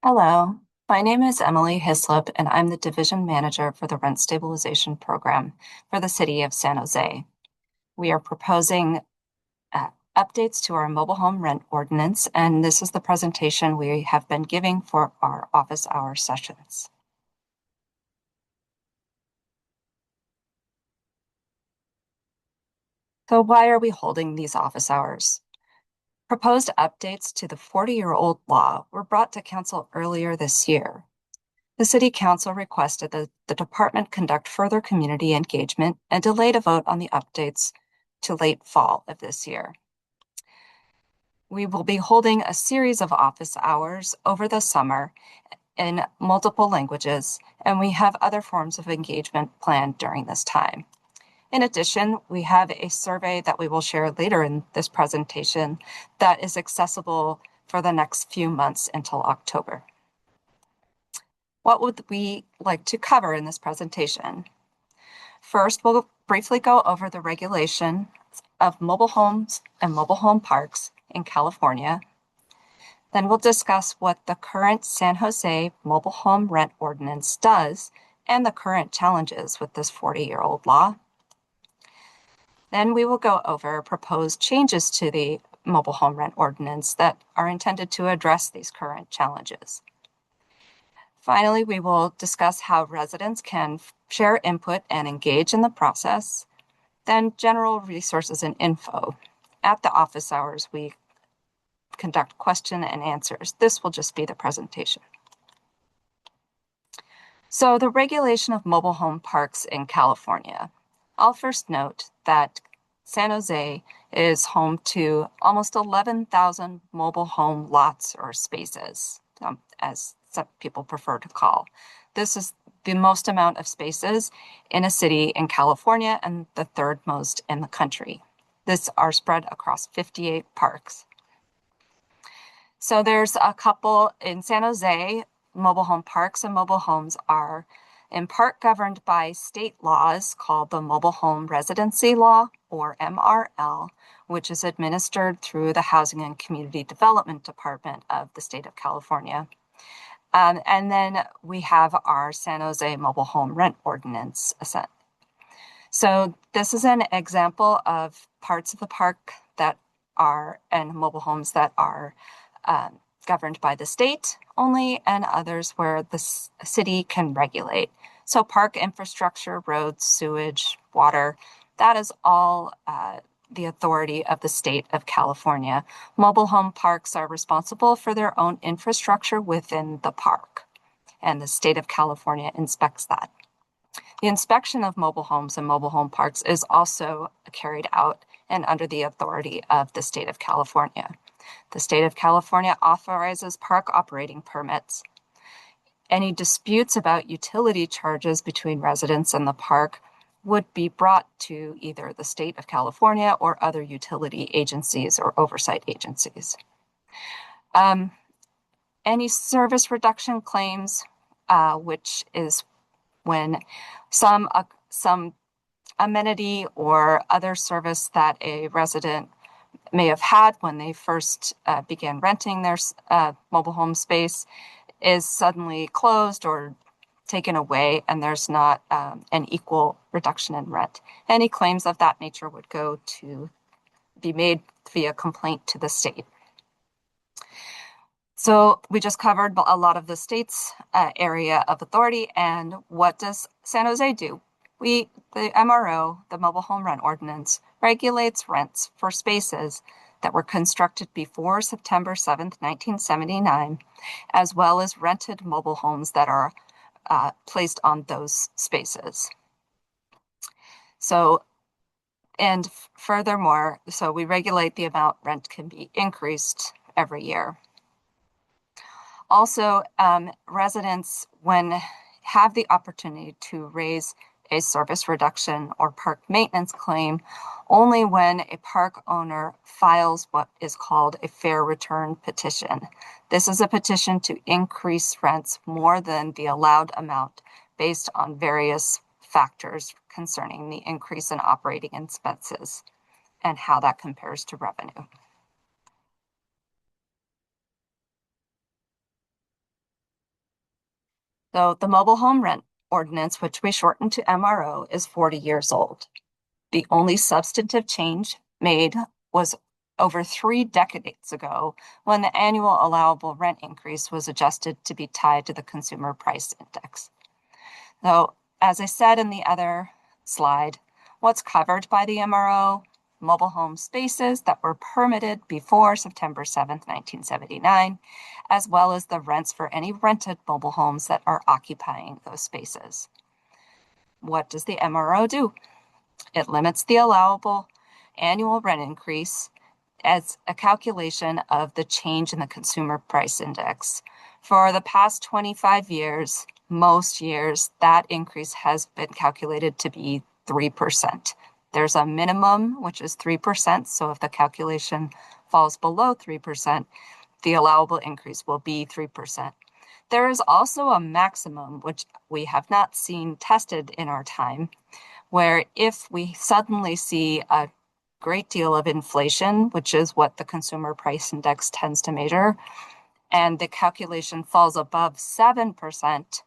Hello, my name is Emily Hislop, and I'm the Division Manager for the Rent Stabilization Program for the City of San Jose. We are proposing updates to our mobile home rent ordinance, and this is the presentation we have been giving for our office hour sessions. So why are we holding these office hours? Proposed updates to the 40-year-old law were brought to Council earlier this year. The City Council requested that the department conduct further community engagement and delayed a vote on the updates to late fall of this year. We will be holding a series of office hours over the summer in multiple languages, and we have other forms of engagement planned during this time. In addition, we have a survey that we will share later in this presentation that is accessible for the next few months until October. What would we like to cover in this presentation? First, we'll briefly go over the regulation of mobile homes and mobile home parks in California. Then we'll discuss what the current San Jose mobile home rent ordinance does and the current challenges with this 40-year-old law. Then we will go over proposed changes to the mobile home rent ordinance that are intended to address these current challenges. Finally, we will discuss how residents can share input and engage in the process. Then general resources and info. At the office hours, we conduct question and answers. This will just be the presentation. So the regulation of mobile home parks in California. I'll first note that San Jose is home to almost 11,000 mobile home lots or spaces, as some people prefer to call. This is the most amount of spaces in a city in California and the third most in the country. This are spread across 58 parks. So there's a couple in San Jose. Mobile home parks and mobile homes are in part governed by state laws called the Mobile Home Residency Law, or MRL, which is administered through the Housing and Community Development Department of the state of California. And then we have our San Jose Mobile Home Rent Ordinance. So this is an example of parts of the park that are, and mobile homes that are governed by the state only, and others where the city can regulate. So park infrastructure, roads, sewage, water, that is all the authority of the state of California. Mobile home parks are responsible for their own infrastructure within the park, and the state of California inspects that. The inspection of mobile homes and mobile home parks is also carried out and under the authority of the state of California. The state of California authorizes park operating permits. Any disputes about utility charges between residents and the park would be brought to either the state of California or other utility agencies or oversight agencies. Any service reduction claims, which is when some amenity or other service that a resident may have had when they first began renting their mobile home space is suddenly closed or taken away, and there's not an equal reduction in rent. Any claims of that nature would go to be made via complaint to the state. So we just covered a lot of the state's area of authority, and what does San Jose do? The MRO, the Mobile Home Rent Ordinance, regulates rents for spaces that were constructed before September 7th, 1979, as well as rented mobile homes that are placed on those spaces. So, and furthermore, so we regulate the amount rent can be increased every year. Also, residents, when have the opportunity to raise a service reduction or park maintenance claim only when a park owner files what is called a fair return petition. This is a petition to increase rents more than the allowed amount based on various factors concerning the increase in operating expenses and how that compares to revenue. So the mobile home rent ordinance, which we shortened to MRO, is 40 years old. The only substantive change made was over 3 decades ago when the annual allowable rent increase was adjusted to be tied to the consumer price index. So, as I said in the other slide, what's covered by the MRO? Mobile home spaces that were permitted before September 7th, 1979, as well as the rents for any rented mobile homes that are occupying those spaces. What does the MRO do? It limits the allowable annual rent increase as a calculation of the change in the consumer price index. For the past 25 years, most years, that increase has been calculated to be 3%. There's a minimum, which is 3%. So if the calculation falls below 3%, the allowable increase will be 3%. There is also a maximum, which we have not seen tested in our time, where if we suddenly see a great deal of inflation, which is what the consumer price index tends to measure, and the calculation falls above 7%,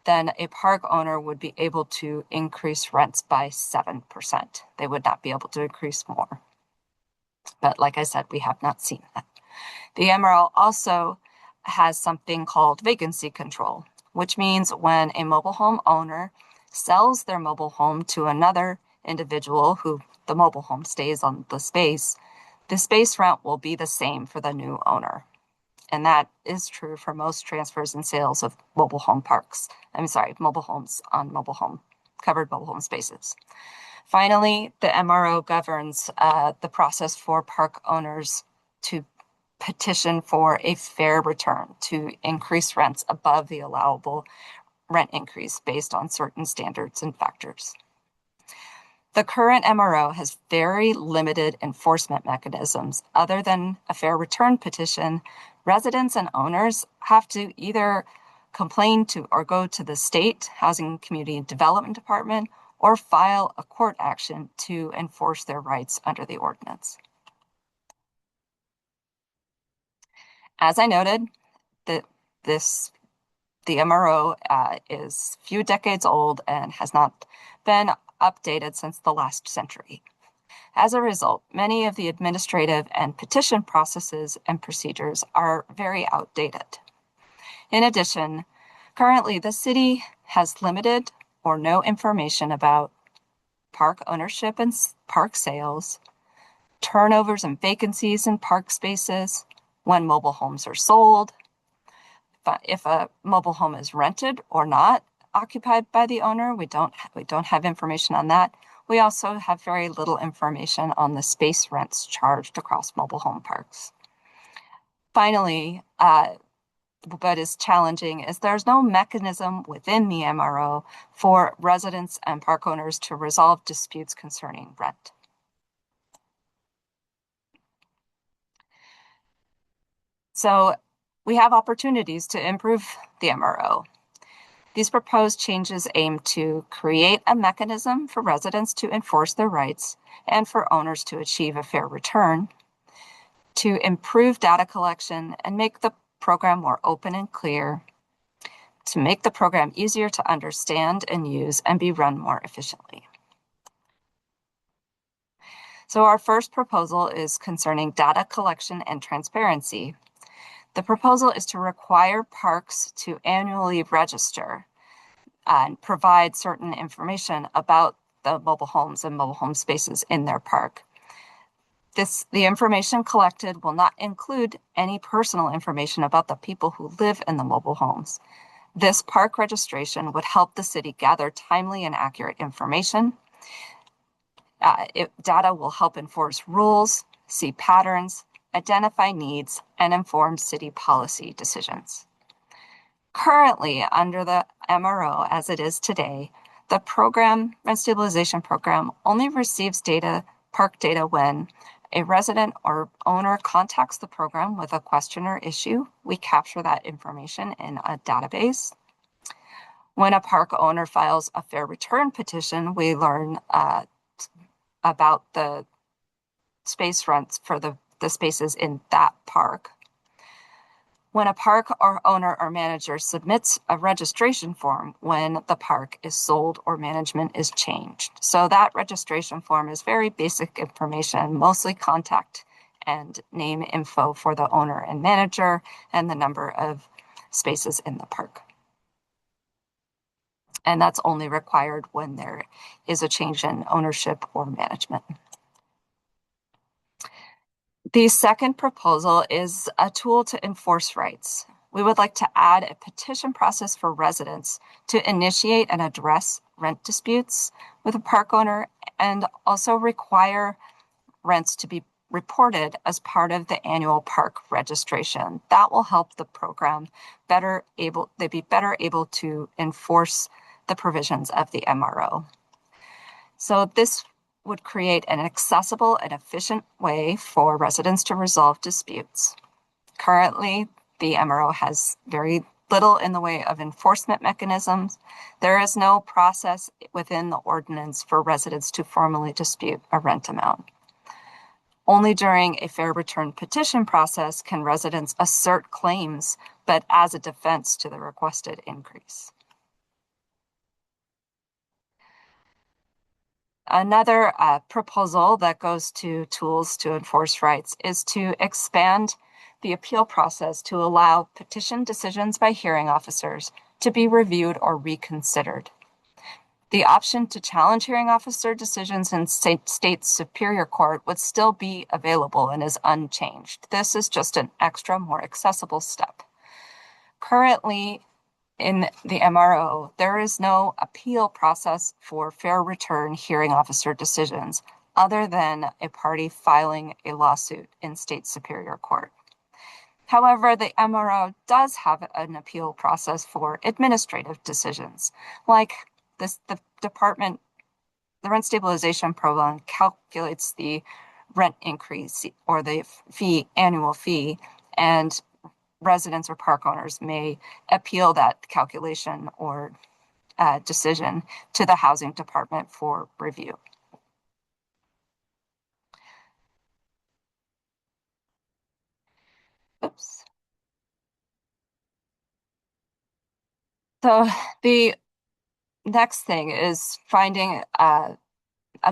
then a park owner would be able to increase rents by 7%. They would not be able to increase more. But like I said, we have not seen that. The MRL also has something called vacancy control, which means when a mobile home owner sells their mobile home to another individual who the mobile home stays on the space rent will be the same for the new owner. And that is true for most transfers and sales of mobile home parks. Mobile homes on covered mobile home spaces. Finally, the MRO governs the process for park owners to petition for a fair return to increase rents above the allowable rent increase based on certain standards and factors. The current MRO has very limited enforcement mechanisms. Other than a fair return petition, residents and owners have to either complain to or go to the state Housing and Community Development Department or file a court action to enforce their rights under the ordinance. As I noted, the MRO is a few decades old and has not been updated since the last century. As a result, many of the administrative and petition processes and procedures are very outdated. In addition, currently the city has limited or no information about park ownership and park sales, turnovers and vacancies in park spaces, when mobile homes are sold, if a mobile home is rented or not occupied by the owner. We don't have information on that. We also have very little information on the space rents charged across mobile home parks. Finally, what is challenging is there's no mechanism within the MRO for residents and park owners to resolve disputes concerning rent. So we have opportunities to improve the MRO. These proposed changes aim to create a mechanism for residents to enforce their rights and for owners to achieve a fair return, to improve data collection and make the program more open and clear, to make the program easier to understand and use and be run more efficiently. So our first proposal is concerning data collection and transparency. The proposal is to require parks to annually register and provide certain information about the mobile homes and mobile home spaces in their park. The information collected will not include any personal information about the people who live in the mobile homes. This park registration would help the city gather timely and accurate information. Data will help enforce rules, see patterns, identify needs, and inform city policy decisions. Currently, under the MRO as it is today, the program, rent stabilization program, only receives park data when a resident or owner contacts the program with a question or issue. We capture that information in a database. When a park owner files a fair return petition, we learn about the space rents for the spaces in that park. when a park or owner or manager submits a registration form when the park is sold or management is changed. So that registration form is very basic information, mostly contact and name info for the owner and manager and the number of spaces in the park. And that's only required when there is a change in ownership or management. The second proposal is a tool to enforce rights. We would like to add a petition process for residents to initiate and address rent disputes with a park owner and also require rents to be reported as part of the annual park registration. That will help the program they'd be better able to enforce the provisions of the MRO. So this would create an accessible and efficient way for residents to resolve disputes. Currently, the MRO has very little in the way of enforcement mechanisms. There is no process within the ordinance for residents to formally dispute a rent amount. Only during a fair return petition process can residents assert claims, but as a defense to the requested increase. Another proposal that goes to tools to enforce rights is to expand the appeal process to allow petition decisions by hearing officers to be reviewed or reconsidered. The option to challenge hearing officer decisions in state superior court would still be available and is unchanged. This is just an extra, more accessible step. Currently, in the MRO, there is no appeal process for fair return hearing officer decisions other than a party filing a lawsuit in state superior court. However, the MRO does have an appeal process for administrative decisions, like the rent stabilization program calculates the rent increase or the annual fee, and residents or park owners may appeal that calculation or decision to the housing department for review. Oops. So the next thing is finding a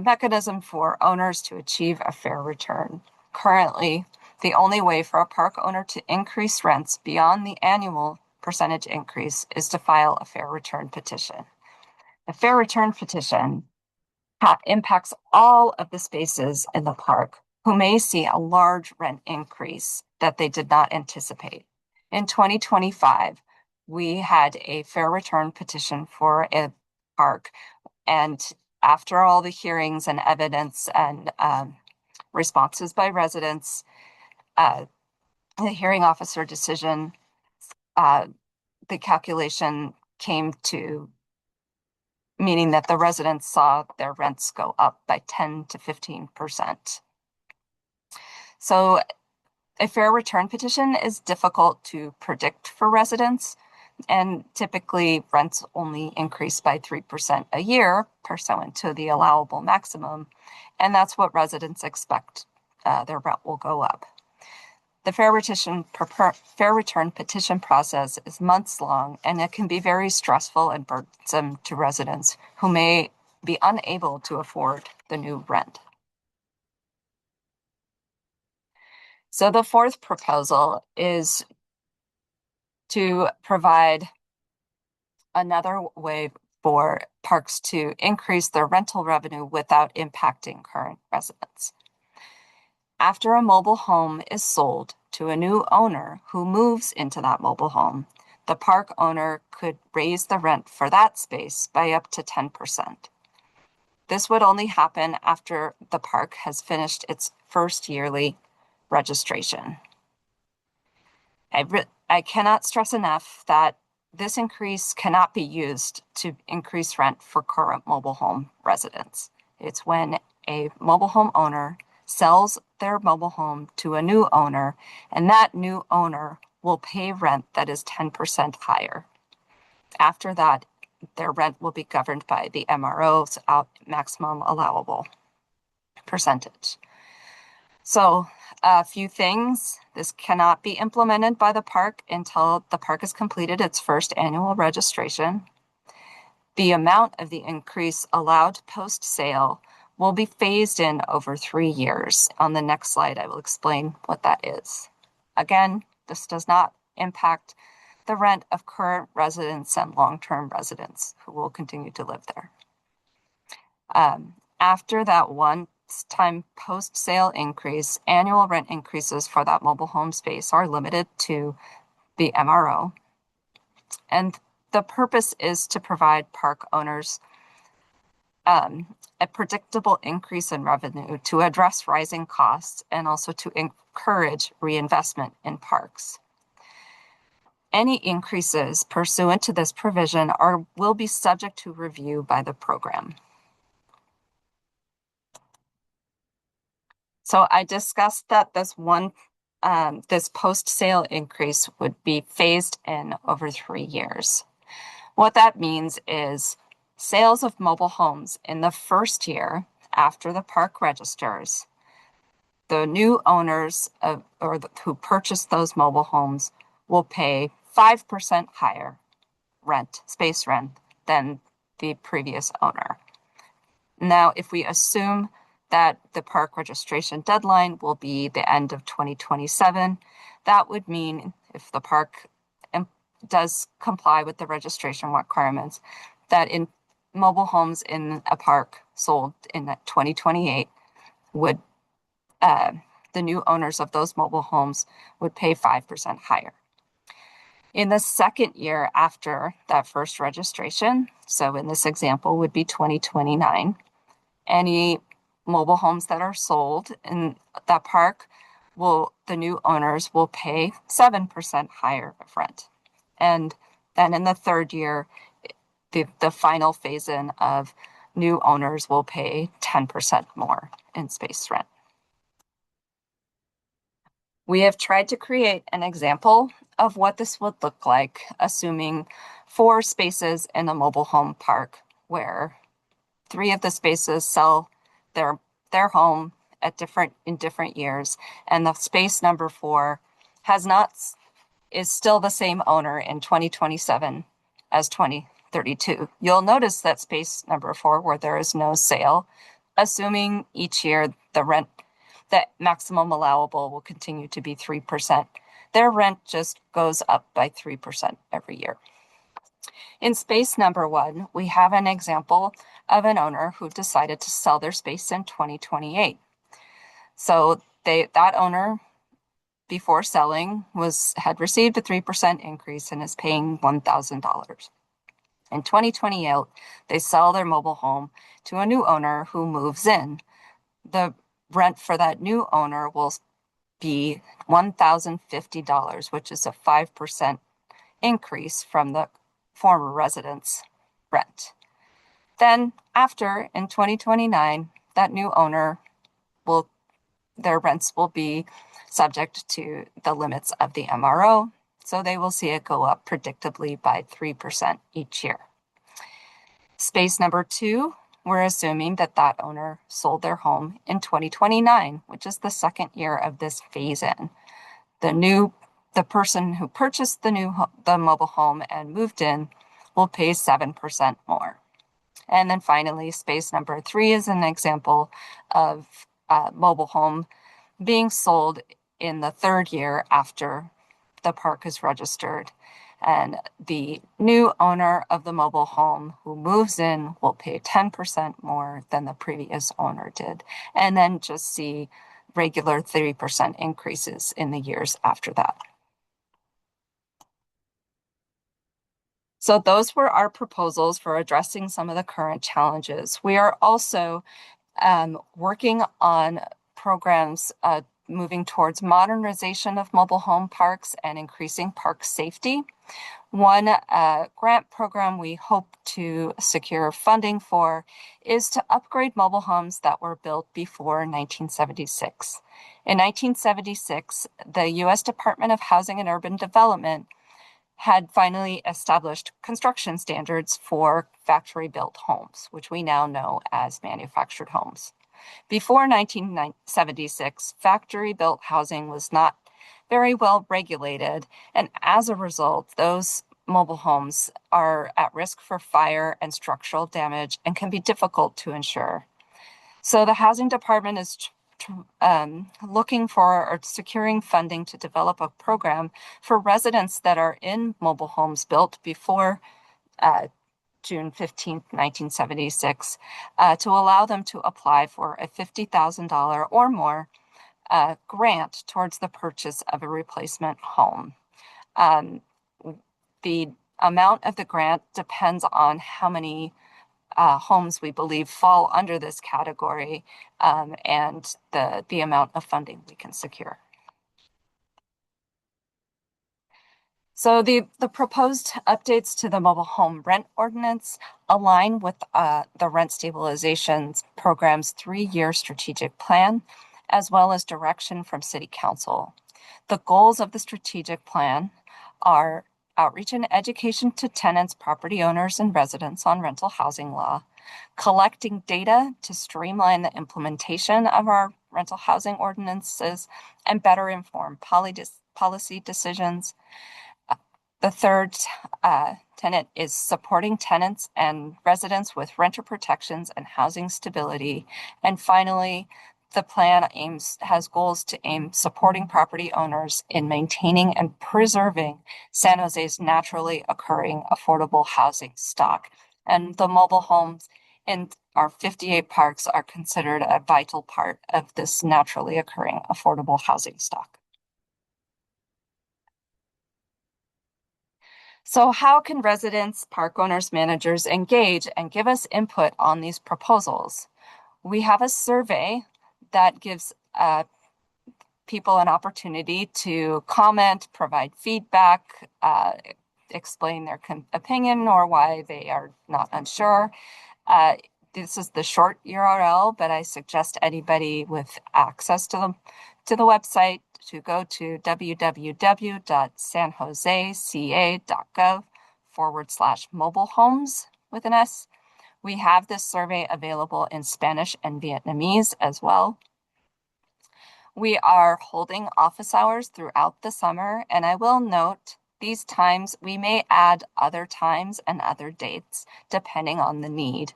mechanism for owners to achieve a fair return. Currently, the only way for a park owner to increase rents beyond the annual percentage increase is to file a fair return petition. A fair return petition impacts all of the spaces in the park who may see a large rent increase that they did not anticipate. In 2025, we had a fair return petition for a park, and after all the hearings and evidence and responses by residents, the hearing officer decision, the calculation came to meaning that the residents saw their rents go up by 10 to 15%. So a fair return petition is difficult to predict for residents, and typically rents only increase by 3% a year pursuant to the allowable maximum, and that's what residents expect. Their rent will go up. The fair return petition process is months long, and it can be very stressful and burdensome to residents who may be unable to afford the new rent. So the fourth proposal is to provide another way for parks to increase their rental revenue without impacting current residents. After a mobile home is sold to a new owner who moves into that mobile home, the park owner could raise the rent for that space by up to 10%. This would only happen after the park has finished its first yearly registration. I cannot stress enough that this increase cannot be used to increase rent for current mobile home residents. It's when a mobile home owner sells their mobile home to a new owner, and that new owner will pay rent that is 10% higher. After that, their rent will be governed by the MRO's maximum allowable percentage. So A few things. This cannot be implemented by the park until the park has completed its first annual registration. The amount of the increase allowed post-sale will be phased in over 3 years. On the next slide, I will explain what that is. Again, this does not impact the rent of current residents and long-term residents who will continue to live there. After that one-time post-sale increase, annual rent increases for that mobile home space are limited to the MRO. And the purpose is to provide park owners a predictable increase in revenue to address rising costs and also to encourage reinvestment in parks. Any increases pursuant to this provision will be subject to review by the program. So I discussed that this post-sale increase would be phased in over 3 years. What that means is sales of mobile homes in the first year after the park registers, the new owners who purchased those mobile homes will pay 5% higher space rent than the previous owner. Now, if we assume that the park registration deadline will be the end of 2027, that would mean if the park does comply with the registration requirements, that in mobile homes in a park sold in 2028 would the new owners of those mobile homes would pay 5% higher. In the second year after that first registration, so in this example would be 2029, any mobile homes that are sold in that park the new owners will pay 7% higher of rent. And then in the third year, the final phase-in of new owners will pay 10% more in space rent. We have tried to create an example of what this would look like, assuming 4 spaces in a mobile home park where 3 of the spaces sell their home in different years, and the space number 4 is still the same owner in 2027 as 2032. You'll notice that space number 4, where there is no sale, assuming each year the maximum allowable will continue to be 3%. Their rent just goes up by 3% every year. In space number 1, we have an example of an owner who decided to sell their space in 2028. So that owner, before selling, had received a 3% increase and is paying $1,000. In 2028, they sell their mobile home to a new owner who moves in. The rent for that new owner will be $1,050, which is a 5% increase from the former resident's rent. Then after, in 2029, that new owner their rents will be subject to the limits of the MRO, so they will see it go up predictably by 3% each year. Space number 2, we're assuming that owner sold their home in 2029, which is the second year of this phase-in. The person who purchased the mobile home and moved in will pay 7% more. And then finally, space number 3 is an example of a mobile home being sold in the third year after the park is registered. And the new owner of the mobile home who moves in will pay 10% more than the previous owner did, and then just see regular 3% increases in the years after that. So those were our proposals for addressing some of the current challenges. We are also working on programs moving towards modernization of mobile home parks and increasing park safety. One grant program we hope to secure funding for is to upgrade mobile homes that were built before 1976. In 1976, the U.S. Department of Housing and Urban Development had finally established construction standards for factory-built homes, which we now know as manufactured homes. Before 1976, factory-built housing was not very well regulated, and as a result, those mobile homes are at risk for fire and structural damage and can be difficult to insure. So the housing department is looking for or securing funding to develop a program for residents that are in mobile homes built before June 15th, 1976, to allow them to apply for a $50,000 or more grant towards the purchase of a replacement home. The amount of the grant depends on how many homes we believe fall under this category, and the amount of funding we can secure. So the proposed updates to the mobile home rent ordinance align with the rent stabilization program's 3-year strategic plan, as well as direction from City Council. The goals of the strategic plan are outreach and education to tenants, property owners, and residents on rental housing law, collecting data to streamline the implementation of our rental housing ordinances and better inform policy decisions. The third tenet is supporting tenants and residents with renter protections and housing stability. And finally, the plan has goals to aim supporting property owners in maintaining and preserving San Jose's naturally occurring affordable housing stock. And the mobile homes in our 58 parks are considered a vital part of this naturally occurring affordable housing stock. So how can residents, park owners, managers engage and give us input on these proposals? We have a survey that gives people an opportunity to comment, provide feedback, explain their opinion or why they are not unsure. This is the short URL, but I suggest anybody with access to the website to go to www.sanjoseca.gov/mobile-homes with an S. We have this survey available in Spanish and Vietnamese as well. We are holding office hours throughout the summer, and I will note these times we may add other times and other dates depending on the need.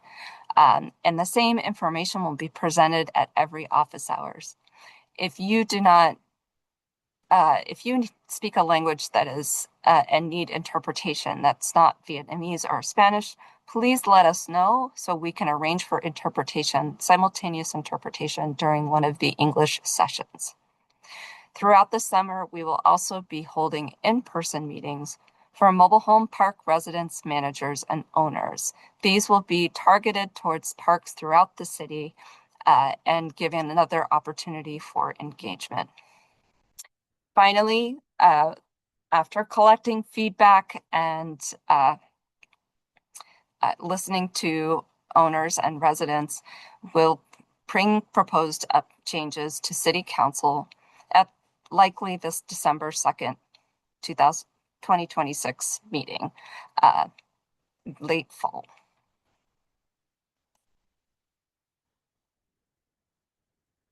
And the same information will be presented at every office hours. If you do not, if you speak a language that is and need interpretation that's not Vietnamese or Spanish, please let us know so we can arrange for interpretation, simultaneous interpretation during one of the English sessions. Throughout the summer, we will also be holding in-person meetings for mobile home park residents, managers, and owners. These will be targeted towards parks throughout the city and giving another opportunity for engagement. Finally, after collecting feedback and listening to owners and residents, we'll bring proposed changes to City Council at likely this December 2nd, 2026 meeting, late fall.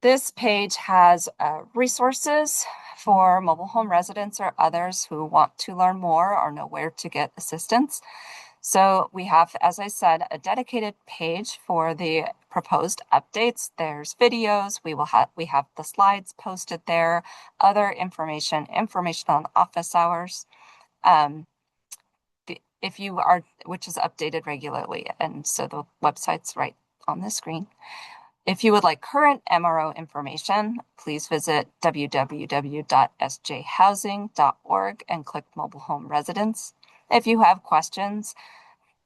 This page has resources for mobile home residents or others who want to learn more or know where to get assistance. So we have, as I said, a dedicated page for the proposed updates. There's videos. We have the slides posted there, other information on office hours. Which is updated regularly, and so the website's right on the screen. If you would like current MRO information, please visit www.sjhousing.org and click Mobile Home Residents. If you have questions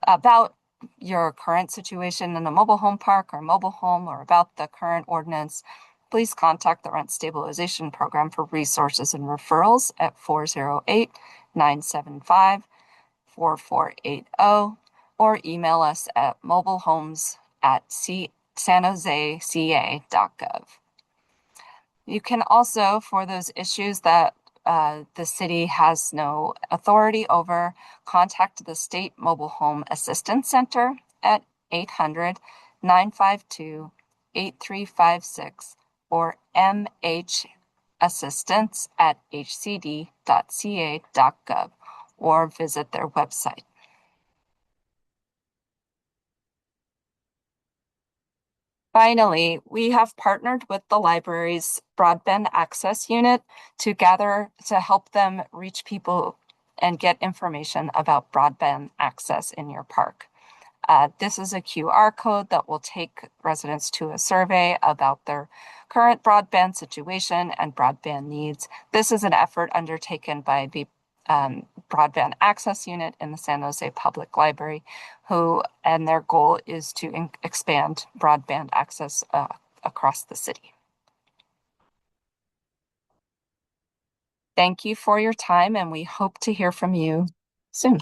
about your current situation in a mobile home park or mobile home or about the current ordinance, please contact the Rent Stabilization Program for resources and referrals at 408-975-4480 or email us at mobilehomes@sanjoseca.gov. You can also, for those issues that the city has no authority over, contact the State Mobile Home Assistance Center at 800-952-8255. 8356 or mhassistance@hcd.ca.gov or visit their website. Finally, we have partnered with the library's broadband access unit to help them reach people and get information about broadband access in your park. This is a QR code that will take residents to a survey about their current broadband situation and broadband needs. This is an effort undertaken by the Broadband Access Unit in the San Jose Public Library, and their goal is to expand broadband access across the city. Thank you for your time, and we hope to hear from you soon.